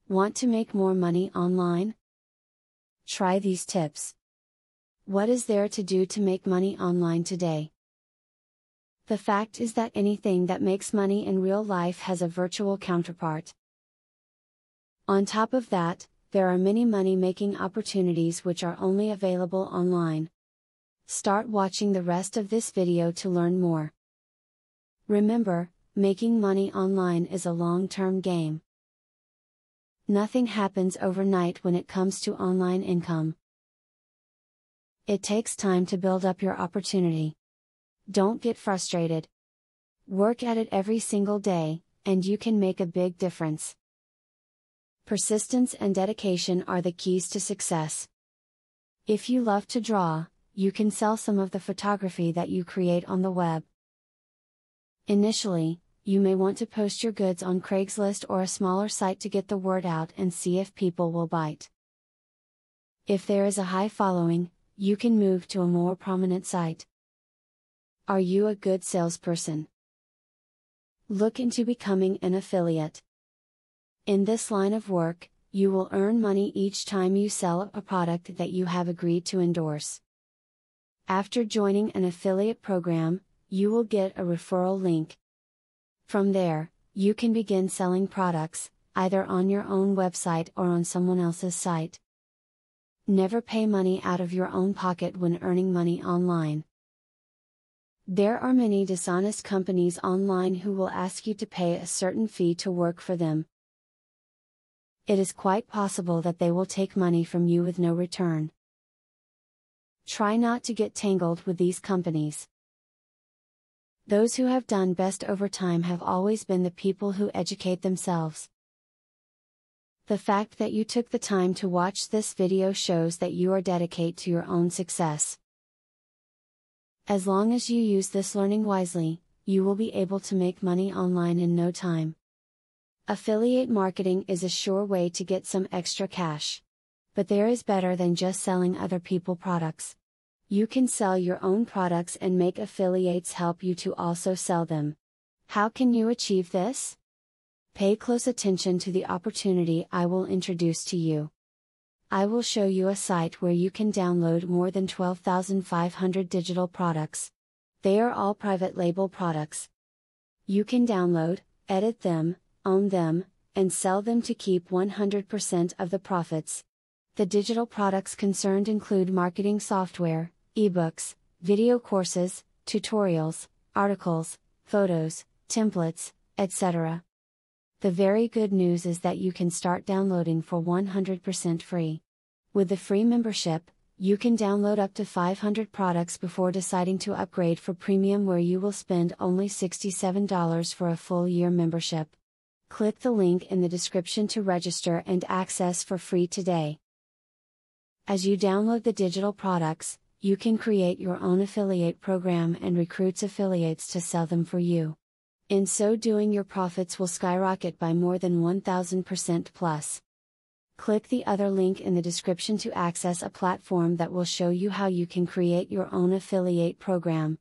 Want to make more money online? Try these tips. What is there to do to make money online today? The fact is that anything that makes money in real life has a virtual counterpart. On top of that, there are many money-making opportunities which are only available online. Start watching the rest of this video to learn more. Remember, making money online is a long-term game. Nothing happens overnight when it comes to online income. It takes time to build up your opportunity. Don't get frustrated. Work at it every single day, and you can make a big difference. Persistence and dedication are the keys to success. If you love to draw, you can sell some of the photography that you create on the web. Initially, you may want to post your goods on Craigslist or a smaller site to get the word out and see if people will bite. If there is a high following, you can move to a more prominent site. Are you a good salesperson? Look into becoming an affiliate. In this line of work, you will earn money each time you sell a product that you have agreed to endorse. After joining an affiliate program, you will get a referral link. From there, you can begin selling products, either on your own website or on someone else's site. Never pay money out of your own pocket when earning money online. There are many dishonest companies online who will ask you to pay a certain fee to work for them. It is quite possible that they will take money from you with no return. Try not to get tangled with these companies. Those who have done best over time have always been the people who educate themselves. The fact that you took the time to watch this video shows that you are dedicated to your own success. As long as you use this learning wisely, you will be able to make money online in no time. Affiliate marketing is a sure way to get some extra cash. But there is better than just selling other people's products. You can sell your own products and make affiliates help you to also sell them. How can you achieve this? Pay close attention to the opportunity I will introduce to you. I will show you a site where you can download more than 12,500 digital products. They are all private label products. You can download, edit them, own them, and sell them to keep 100% of the profits. The digital products concerned include marketing software, ebooks, video courses, tutorials, articles, photos, templates, etc. The very good news is that you can start downloading for 100% free. With the free membership, you can download up to 500 products before deciding to upgrade for premium, where you will spend only $67 for a full year membership. Click the link in the description to register and access for free today. As you download the digital products, you can create your own affiliate program and recruit affiliates to sell them for you. In so doing, your profits will skyrocket by more than 1000% plus. Click the other link in the description to access a platform that will show you how you can create your own affiliate program.